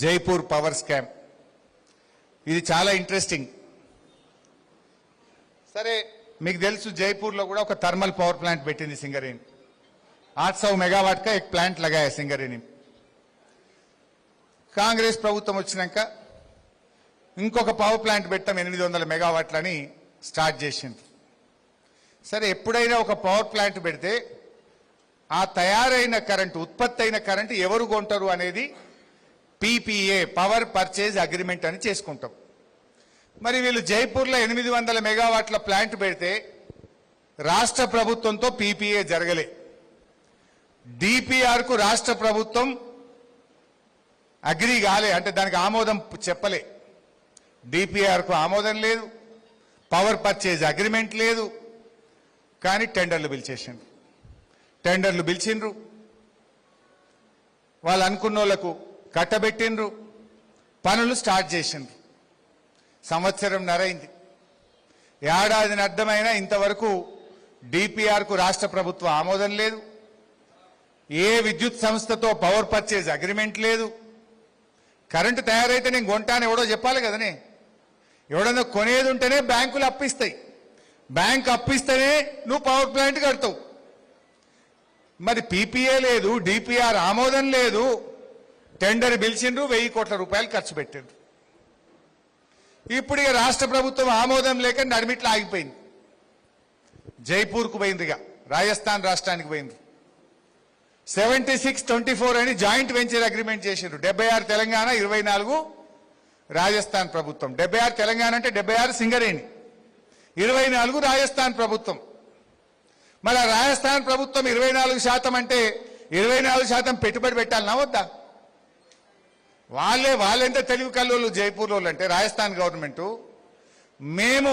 Jaipur power scam. ఇది చాలా interesting. సరే, మీకు తెలుసు జైపూర్లో కూడా ఒక థర్మల్ పవర్ ప్లాంట్ పెట్టింది సింగరేణి. 800 मेगावाट का एक प्लांट लगाया సింగరేణి. కాంగ్రెస్ ప్రభుత్వం వచ్చినాక ఇంకొక పవర్ ప్లాంట్ పెట్టాం 800 మెగావాట్లని స్టార్ట్ చేసింది. సరే, ఎప్పుడైనా ఒక పవర్ ప్లాంట్ పెడితే ఆ తయారైన కరెంటు, ఉత్పత్తి అయిన కరెంటు ఎవరు కొంటారు అనేది పీపీఏ, పవర్ పర్చేజ్ అగ్రిమెంట్ అని చేసుకుంటాం. మరి వీళ్ళు జైపూర్లో 800 మెగావాట్ల ప్లాంట్ పెడితే రాష్ట్ర ప్రభుత్వంతో పీపీఏ జరగలే. డిపిఆర్ కు రాష్ట్ర ప్రభుత్వం అగ్రి కాలే, అంటే దానికి ఆమోదం చెప్పలే. డిపిఆర్ కు ఆమోదం లేదు, పవర్ పర్చేజ్ అగ్రిమెంట్ లేదు. కానీ టెండర్లు పిలిచేసిండ్రు. టెండర్లు పిలిచిండ్రు, వాళ్ళు అనుకున్న వాళ్ళకు కట్టబెట్టిండ్రు, పనులు స్టార్ట్ చేసిండ్రు. సంవత్సరంన్నర అయింది. ఏడాదిని అర్థమైనా ఇంతవరకు డిపిఆర్ కు రాష్ట్ర ప్రభుత్వ ఆమోదం లేదు, ఏ విద్యుత్ సంస్థతో పవర్ పర్చేజ్ అగ్రిమెంట్ లేదు. కరెంటు తయారైతే నేను కొంటాను ఎవడో చెప్పాలి కదనే. ఎవడన్నా కొనేది ఉంటేనే బ్యాంకులు అప్పిస్తాయి, బ్యాంక్ అప్పిస్తేనే నువ్వు పవర్ ప్లాంట్ కడతావు. మరి పీపీఏ లేదు, డిపిఆర్ ఆమోదం లేదు, టెండర్ పిలిచిండ్రు, 1000 కోట్ల రూపాయలు ఖర్చు పెట్టిండ్రు. ఇప్పుడు ఇక రాష్ట్ర ప్రభుత్వం ఆమోదం లేక నడిమిట్లా ఆగిపోయింది. జైపూర్కు పోయిందిగా, రాజస్థాన్ రాష్ట్రానికి పోయింది. 76-24 అని జాయింట్ వెంచర్ అగ్రిమెంట్ చేసిండ్రు. 76 తెలంగాణ, 24 రాజస్థాన్ ప్రభుత్వం. 76 తెలంగాణ అంటే 76 సింగరేణి, 24 రాజస్థాన్ ప్రభుత్వం. మరి ఆ రాజస్థాన్ ప్రభుత్వం 24% అంటే 24% పెట్టుబడి పెట్టాలన్నా వద్దా? వాళ్ళెంత తెలివి కల్లోళ్ళు జైపూర్లో అంటే రాజస్థాన్ గవర్నమెంట్. మేము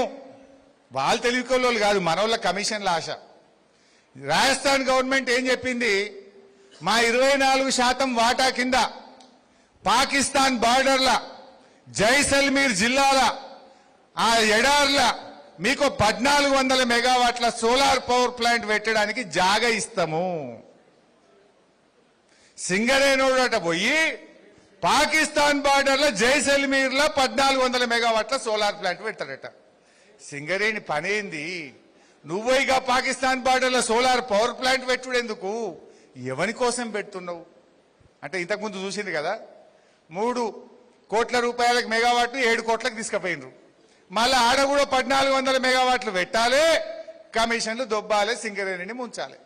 వాళ్ళు తెలివి కల్లోళ్ళు కాదు, మనోళ్ళ కమిషన్ల ఆశ. రాజస్థాన్ గవర్నమెంట్ ఏం చెప్పింది, మా 24% వాటా కింద పాకిస్తాన్ బార్డర్ల జైసల్మీర్ జిల్లాల ఆ ఎడార్ల మీకు 1400 మెగావాట్ల సోలార్ పవర్ ప్లాంట్ పెట్టడానికి జాగా ఇస్తాము. సింగరేణోడట పోయి పాకిస్తాన్ బార్డర్ల జైసల్మీర్లో 1400 మెగావాట్ల సోలార్ ప్లాంట్ పెడతాడట. సింగరేణి పనేంది? నువ్వు ఇక పాకిస్తాన్ బార్డర్లో సోలార్ పవర్ ప్లాంట్ పెట్టుడెందుకు? ఎవరి కోసం పెడుతున్నావు అంటే ఇంతకుముందు చూసింది కదా, 3 కోట్ల రూపాయలకు మెగావాట్లు 7 కోట్లకు తీసుకుపోయినరు. మళ్ళీ ఆడ కూడా 1400 మెగావాట్లు పెట్టాలి, కమిషన్లు దొబ్బాలి, సింగరేణిని ముంచాలి.